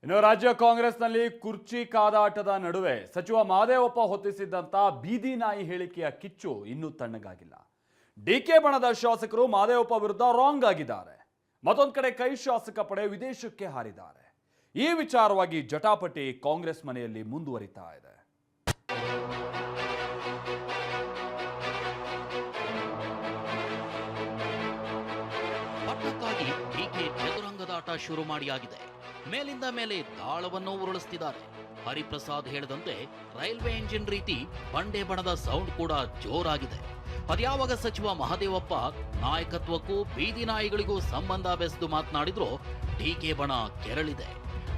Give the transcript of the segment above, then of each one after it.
ಇನ್ನು ರಾಜ್ಯ ಕಾಂಗ್ರೆಸ್ನಲ್ಲಿ ಕುರ್ಚಿ ಕಾದಾಟದ ನಡುವೆ ಸಚಿವ ಮಹದೇವಪ್ಪ ಹೊತ್ತಿಸಿದ್ದಂತ ಬೀದಿ ನಾಯಿ ಹೇಳಿಕೆಯ ಕಿಚ್ಚು ಇನ್ನೂ ತಣ್ಣಗಾಗಿಲ್ಲ. ಡಿಕೆ ಬಣದ ಶಾಸಕರು ಮಹದೇವಪ್ಪ ವಿರುದ್ಧ ರಾಂಗ್ ಆಗಿದ್ದಾರೆ. ಮತ್ತೊಂದು ಕಡೆ ಕೈ ಶಾಸಕ ಪಡೆ ವಿದೇಶಕ್ಕೆ ಹಾರಿದ್ದಾರೆ. ಈ ವಿಚಾರವಾಗಿ ಜಟಾಪಟಿ ಕಾಂಗ್ರೆಸ್ ಮನೆಯಲ್ಲಿ ಮುಂದುವರಿತಾ ಇದೆ. ಪಟ್ಟಕ್ಕಾಗಿ ಡಿಕೆ ಚದುರಂಗದಾಟ ಶುರು ಮಾಡಿಯಾಗಿದೆ. ಮೇಲಿಂದ ಮೇಲೆ ದಾಳವನ್ನು ಉರುಳಿಸ್ತಿದ್ದಾರೆ. ಹರಿಪ್ರಸಾದ್ ಹೇಳಿದಂತೆ ರೈಲ್ವೆ ಎಂಜಿನ್ ರೀತಿ ಬಂಡೆ ಬಣದ ಸೌಂಡ್ ಕೂಡ ಜೋರಾಗಿದೆ. ಅದ್ಯಾವಾಗ ಸಚಿವ ಮಹದೇವಪ್ಪ ನಾಯಕತ್ವಕ್ಕೂ ಬೀದಿ ನಾಯಿಗಳಿಗೂ ಸಂಬಂಧ ಬೆಸೆದು ಮಾತನಾಡಿದ್ರು ಡಿಕೆ ಬಣ ಕೆರಳಿದೆ.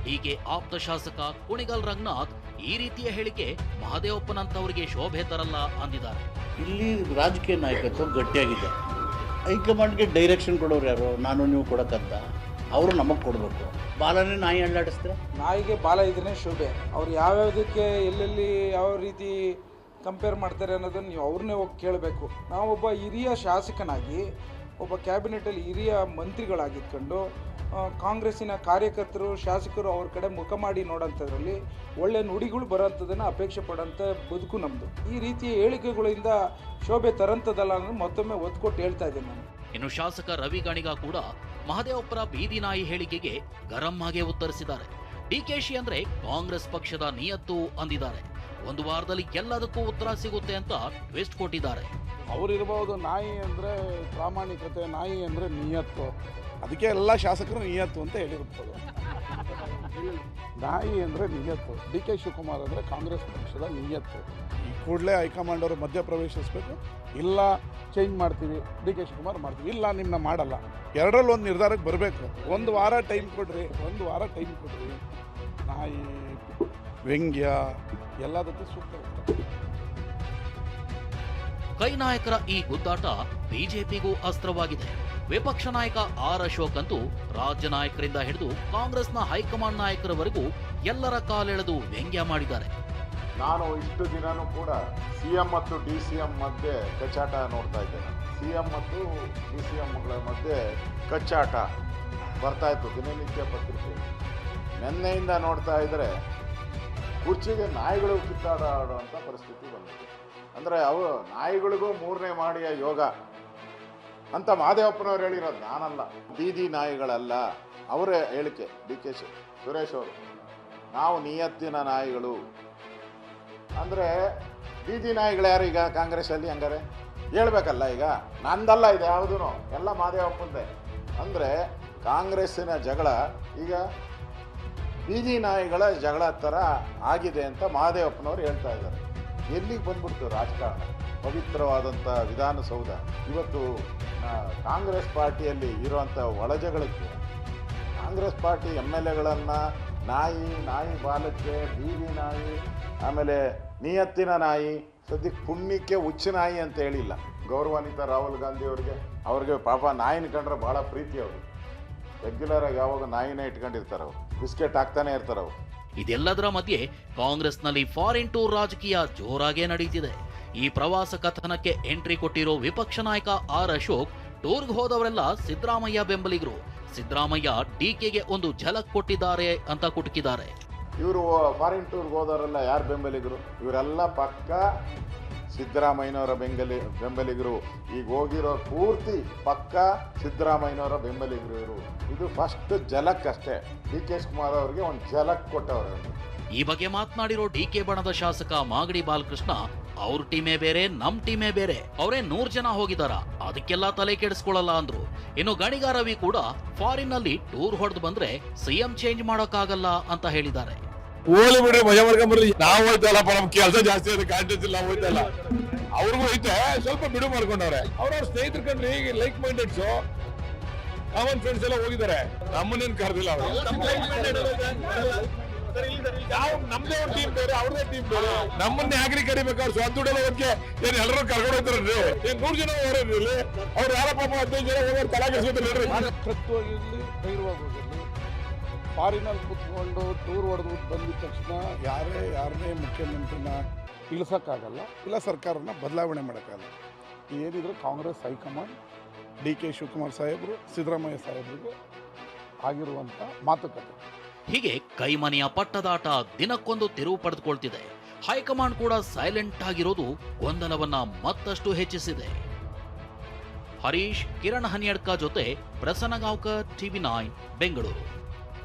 ಡಿಕೆ ಆಪ್ತ ಶಾಸಕ ಕುಣಿಗಲ್ ರಂಗನಾಥ್ ಈ ರೀತಿಯ ಹೇಳಿಕೆ ಮಹದೇವಪ್ಪನಂತವರಿಗೆ ಶೋಭೆ ತರಲ್ಲ ಅಂದಿದ್ದಾರೆ. ಇಲ್ಲಿ ರಾಜಕೀಯ ನಾಯಕತ್ವ ಗಟ್ಟಿಯಾಗಿದೆ. ಹೈಕಮಾಂಡ್ಗೆ ಡೈರೆಕ್ಷನ್ ಕೊಡೋರು ಯಾರು? ನಾನು ನೀವು ಕೊಡೋಕ್ಕಂತ ಅವರು ನಮಗೆ ಕೊಡಬೇಕು. ಬಾಲನೇ ನಾಯಿ ಅಳ್ಳಾಡಿಸ್ತಾರೆ. ನಾಯಿಗೆ ಬಾಲ ಇದ್ರೆ ಶೋಭೆ. ಅವ್ರು ಯಾವ್ಯಾವುದಕ್ಕೆ ಎಲ್ಲೆಲ್ಲಿ ಯಾವ ರೀತಿ ಕಂಪೇರ್ ಮಾಡ್ತಾರೆ ಅನ್ನೋದನ್ನು ನೀವು ಅವ್ರನ್ನೇ ಹೋಗಿ ಕೇಳಬೇಕು. ನಾವೊಬ್ಬ ಹಿರಿಯ ಶಾಸಕನಾಗಿ ಒಬ್ಬ ಕ್ಯಾಬಿನೆಟಲ್ಲಿ ಹಿರಿಯ ಮಂತ್ರಿಗಳಾಗಿದ್ಕೊಂಡು ಕಾಂಗ್ರೆಸ್ಸಿನ ಕಾರ್ಯಕರ್ತರು ಶಾಸಕರು ಅವ್ರ ಕಡೆ ಮುಖ ಮಾಡಿ ನೋಡೋಂಥದ್ರಲ್ಲಿ ಒಳ್ಳೆ ನುಡಿಗಳು ಬರೋಂಥದ್ದನ್ನು ಅಪೇಕ್ಷೆ ಪಡೋಂಥ ಬದುಕು ನಮ್ಮದು. ಈ ರೀತಿಯ ಹೇಳಿಕೆಗಳಿಂದ ಶೋಭೆ ತರಂಥದ್ದಲ್ಲ ಅನ್ನೋದು ಮತ್ತೊಮ್ಮೆ ಒತ್ತು ಕೊಟ್ಟು ಹೇಳ್ತಾ ಇದ್ದೇನೆ ನಾನು. ಇನ್ನು ಶಾಸಕ ರವಿ ಗಾಣಿಗ ಕೂಡ ಮಹದೇವಪ್ಪರ ಬೀದಿ ನಾಯಿ ಹೇಳಿಕೆಗೆ ಗರಂ ಆಗಿ ಉತ್ತರಿಸಿದ್ದಾರೆ. ಡಿಕೆಶಿ ಅಂದ್ರೆ ಕಾಂಗ್ರೆಸ್ ಪಕ್ಷದ ನಿಯತ್ತು ಅಂದಿದ್ದಾರೆ. ಒಂದು ವಾರದಲ್ಲಿ ಎಲ್ಲದಕ್ಕೂ ಉತ್ತರ ಸಿಗುತ್ತೆ ಅಂತ ಟ್ವಿಸ್ಟ್ ಕೊಟ್ಟಿದ್ದಾರೆ. ಅವರಿರ್ಬೋದು ನಾಯಿ ಅಂದರೆ ಪ್ರಾಮಾಣಿಕತೆ, ನಾಯಿ ಅಂದರೆ ನಿಯತ್ತು. ಅದಕ್ಕೆ ಎಲ್ಲ ಶಾಸಕರು ನಿಯತ್ತು ಅಂತ ಹೇಳಿರ್ಬೋದು. ನಾಯಿ ಅಂದರೆ ನಿಯತ್ತು. ಡಿ ಕೆ ಶಿವಕುಮಾರ್ ಅಂದರೆ ಕಾಂಗ್ರೆಸ್ ಪಕ್ಷದ ನಿಯತ್ತು. ಈ ಕೂಡಲೇ ಹೈಕಮಾಂಡ್ ಅವರು ಮಧ್ಯ ಪ್ರವೇಶಿಸಬೇಕು. ಇಲ್ಲ ಚೇಂಜ್ ಮಾಡ್ತೀವಿ, ಡಿ ಕೆ ಶಿವಕುಮಾರ್ ಮಾಡ್ತೀವಿ, ಇಲ್ಲ ನಿಮ್ಮನ್ನ ಮಾಡಲ್ಲ. ಎರಡರಲ್ಲಿ ಒಂದು ನಿರ್ಧಾರಕ್ಕೆ ಬರಬೇಕು. ಒಂದು ವಾರ ಟೈಮ್ ಕೊಡ್ರಿ, ಒಂದು ವಾರ ಟೈಮ್ ಕೊಡ್ರಿ. ನಾಯಿ ವ್ಯಂಗ್ಯ ಎಲ್ಲದಕ್ಕೂ ಸೂಕ್ತ. ಕೈ ನಾಯಕರ ಈ ಗುದ್ದಾಟ ಬಿಜೆಪಿಗೂ ಅಸ್ತ್ರವಾಗಿದೆ. ವಿಪಕ್ಷ ನಾಯಕ ಆರ್ ಅಶೋಕ್ ಅಂತೂ ರಾಜ್ಯ ನಾಯಕರಿಂದ ಹಿಡಿದು ಕಾಂಗ್ರೆಸ್ನ ಹೈಕಮಾಂಡ್ ನಾಯಕರವರೆಗೂ ಎಲ್ಲರ ಕಾಲೆಳೆದು ವ್ಯಂಗ್ಯ ಮಾಡಿದ್ದಾರೆ. ನಾನು ಇಷ್ಟು ದಿನನೂ ಕೂಡ ಸಿಎಂ ಮತ್ತು ಡಿ ಸಿ ಎಂ ಮಧ್ಯೆ ಕಚ್ಚಾಟ ನೋಡ್ತಾ ಇದ್ದೇನೆ. ಸಿಎಂ ಮತ್ತು ಡಿ ಸಿ ಎಂಗಳ ಮಧ್ಯೆ ಕಚ್ಚಾಟ ಬರ್ತಾ ಇತ್ತು ದಿನನಿತ್ಯ ಪತ್ರಿಕೆ. ನಿನ್ನೆಯಿಂದ ನೋಡ್ತಾ ಇದ್ದರೆ ಕುರ್ಚಿಗೆ ನಾಯಿಗಳು ಕಿತ್ತಾಡುವಂಥ ಪರಿಸ್ಥಿತಿ ಬಂದಿದೆ. ಅಂದರೆ ಅವು ನಾಯಿಗಳಿಗೂ ಮೂರನೇ ಮಾಡಿಯ ಯೋಗ ಅಂತ ಮಹದೇವಪ್ಪನವ್ರು ಹೇಳಿರೋದು, ನಾನಲ್ಲ. ಬೀದಿ ನಾಯಿಗಳಲ್ಲ, ಅವರೇ ಹೇಳಿಕೆ. ಡಿ ಕೆ ಸುರೇಶ್ ಅವರು, ನಾವು ನಿಯತ್ತಿನ ನಾಯಿಗಳು ಅಂದರೆ ಬೀದಿ ನಾಯಿಗಳು ಯಾರು ಈಗ ಕಾಂಗ್ರೆಸ್ಸಲ್ಲಿ? ಹಂಗಾರೆ ಹೇಳ್ಬೇಕಲ್ಲ. ಈಗ ನಂದಲ್ಲ ಇದು ಯಾವುದೂ, ಎಲ್ಲ ಮಹದೇವಪ್ಪಂದೆ. ಅಂದರೆ ಕಾಂಗ್ರೆಸ್ಸಿನ ಜಗಳ ಈಗ ಬೀದಿ ನಾಯಿಗಳ ಜಗಳ ಥರ ಆಗಿದೆ ಅಂತ ಮಹದೇವಪ್ಪನವರು ಹೇಳ್ತಾ ಇದ್ದಾರೆ. ಎಲ್ಲಿಗೆ ಬಂದ್ಬಿಡ್ತು ರಾಜಕಾರಣ? ಪವಿತ್ರವಾದಂಥ ವಿಧಾನಸೌಧ ಇವತ್ತು ಕಾಂಗ್ರೆಸ್ ಪಾರ್ಟಿಯಲ್ಲಿ ಇರುವಂಥ ಒಳಜಗಳಕ್ಕೆ ಕಾಂಗ್ರೆಸ್ ಪಾರ್ಟಿ ಎಮ್ ಎಲ್ ಎಗಳನ್ನು ನಾಯಿ ಬಾಲಕ್ಕೆ, ಬೀದಿ ನಾಯಿ, ಆಮೇಲೆ ನಿಯತ್ತಿನ ನಾಯಿ, ಸದ್ಯಕ್ಕೆ ಪುಣ್ಯಕ್ಕೆ ಹುಚ್ಚು ನಾಯಿ ಅಂತ ಹೇಳಿಲ್ಲ. ಗೌರವಾನ್ವಿತ ರಾಹುಲ್ ಗಾಂಧಿ ಅವ್ರಿಗೆ ಪಾಪ ನಾಯಿನ ಕಂಡ್ರೆ ಭಾಳ ಪ್ರೀತಿ. ಅವರು ರೆಗ್ಯುಲರಾಗಿ ಯಾವಾಗ ನಾಯಿನೇ ಇಟ್ಕೊಂಡಿರ್ತಾರೆ, ಅವರು ಬಿಸ್ಕೆಟ್ ಹಾಕ್ತಾನೆ ಇರ್ತಾರೆ ಅವರು. ಇದೆಲ್ಲದರ ಮಧ್ಯೆ ಕಾಂಗ್ರೆಸ್ನಲ್ಲಿ ಫಾರಿನ್ ಟೂರ್ ರಾಜಕೀಯ ಜೋರಾಗೇ ನಡೀತಿದೆ. ಈ ಪ್ರವಾಸ ಕಥನಕ್ಕೆ ಎಂಟ್ರಿ ಕೊಟ್ಟಿರೋ ವಿಪಕ್ಷ ನಾಯಕ ಆರ್ ಅಶೋಕ್ ಟೂರ್ಗೆ ಹೋದವರೆಲ್ಲ ಸಿದ್ದರಾಮಯ್ಯ ಬೆಂಬಲಿಗರು. ಸಿದ್ದರಾಮಯ್ಯ ಡಿಕೆಗೆ ಒಂದು ಝಲಕ್ ಕೊಟ್ಟಿದ್ದಾರೆ ಅಂತ ಕುಟುಕಿದ್ದಾರೆ. ಇವರು ಫಾರಿನ್ ಟೂರ್ಗೆ ಹೋದವರೆಲ್ಲ ಯಾರು ಬೆಂಬಲಿಗರು? ಇವರೆಲ್ಲ ಪಕ್ಕ ಸಿದ್ದರಾಮಯ್ಯನವರ ಬೆಂಬಲಿಗರು. ಈಗ ಹೋಗಿರೋ ಪೂರ್ತಿ ಪಕ್ಕ ಸಿದ್ದರಾಮಯ್ಯನವರ ಬೆಂಬಲಿಗರು ಇವರು. ಇದು ಫಸ್ಟ್ ಝಲಕ್ ಅಷ್ಟೇ. ಡಿ ಕೆ ಶಿವಕುಮಾರ್ ಅವರಿಗೆ ಒಂದು ಝಲಕ್ ಕೊಟ್ಟವರು. ಈ ಬಗ್ಗೆ ಮಾತನಾಡಿರೋ ಡಿಕೆ ಬಣದ ಶಾಸಕ ಮಾಗಡಿ ಬಾಲಕೃಷ್ಣ, ಅವ್ರ ಟೀಮೇ ಬೇರೆ, ನಮ್ ಟೀಮೇ ಬೇರೆ, ಅವರೇ 100 ಜನ ಹೋಗಿದಾರ, ಅದಕ್ಕೆಲ್ಲ ತಲೆ ಕೆಡಿಸ್ಕೊಳ್ಳಲ್ಲ ಅಂದ್ರು. ಇನ್ನು ಗಣಿಗ ರವಿ ಕೂಡ ಫಾರಿನ್ ನಲ್ಲಿ ಟೂರ್ ಹೊಡೆದು ಬಂದ್ರೆ ಸಿಎಂ ಚೇಂಜ್ ಮಾಡೋಕ್ಕಾಗಲ್ಲ ಅಂತ ಹೇಳಿದ್ದಾರೆ. ಹೋಲಿ ಬಿಡ್ರಿ, ಮಜಾ ಮಾಡ್ಕೊಂಡ್ಬರ್ಲಿ. ನಾವು ಹೋಯ್ತಲ್ಲಪ್ಪ, ನಮ್ ಕೆಲಸ ಜಾಸ್ತಿ ಅದ, ಕಾಂಟ್ಯಾಕ್ಟ್ ಇಲ್ಲ, ಹೋಯ್ತಲ್ಲ. ಅವ್ರಿಗೂ ಹೋಯ್ತೆ, ಸ್ವಲ್ಪ ಬಿಡು ಮಾಡ್ಕೊಂಡವ್ರೆ. ಅವ್ರವ್ರ ಸ್ನೇಹಿತರು ಕಂಡ್ರಿ, ಲೈಕ್ ಮೈಂಡೆಡ್ಸ್ ಕಾಮನ್ ಫ್ರೆಂಡ್ಸ್ ಎಲ್ಲ ಹೋಗಿದ್ದಾರೆ. ನಮ್ಮನ್ನೇನು ಕರೆದಿಲ್ಲ ಅವರು. ನಮ್ದೇ ಒಂದು ಟೀಮ್ ಬೇರೆ, ಅವ್ರದೇ ಟೀಮ್ ಬೇರೆ. ನಮ್ಮನ್ನೇ ಆಗ್ರಿ ಕರಿಬೇಕು. ಅವ್ರು ಸ್ವಂತ ದುಡ್ಡೆಲ್ಲ ಹೋಗಿ ಏನ್ ಎಲ್ಲರೂ ಕರ್ಕೊಂಡು ಹೋಗ್ತಾರಲ್ರಿ? ಏನ್ 100 ಜನ ಹೋಗ್ರಿ? ಅವ್ರು ಯಾರ ಪಾಪ 15 ಜನ ಹೋಗೋರು ತಲಾಗಿರ್ಲಿ. ಕತ್ತೋಗಿರ್ಲಿ, ಧೈರ್ಯವಾಗಿ ಹೋಗಿರ್ಲಿ. ಫಾರಿನಲ್ಲಿ ಕೂತ್ಕೊಂಡು ಟೂರ್ ಹೊಡೆದ್ಬಿಟ್ಟು ಬಂದಿದ ತಕ್ಷಣ ಯಾರನ್ನೇ ಮುಖ್ಯಮಂತ್ರಿನ ಇಳಿಸೋಕ್ಕಾಗಲ್ಲ, ಇಲ್ಲ ಸರ್ಕಾರನ ಬದಲಾವಣೆ ಮಾಡೋಕ್ಕಾಗಲ್ಲ. ಏನಿದ್ರು Congress high command, D K Shivakumar ಸಾಹೇಬರು, ಸಿದ್ದರಾಮಯ್ಯ ಸಾಹೇಬರಿಗೆ ಆಗಿರುವಂಥ ಮಾತುಕತೆ. ಹೀಗೆ ಕೈಮನೆಯ ಪಟ್ಟದಾಟ ದಿನಕ್ಕೊಂದು ತಿರುವು ಪಡೆದುಕೊಳ್ತಿದೆ. ಹೈಕಮಾಂಡ್ ಕೂಡ ಸೈಲೆಂಟ್ ಆಗಿರೋದು ಗೊಂದಲವನ್ನ ಮತ್ತಷ್ಟು ಹೆಚ್ಚಿಸಿದೆ. ಹರೀಶ್, ಕಿರಣ್ ಹನಿಯಡ್ಕ ಜೊತೆ ಪ್ರಸನ್ನ ಗಾಂವ್ಕರ್, TV9 ಬೆಂಗಳೂರು.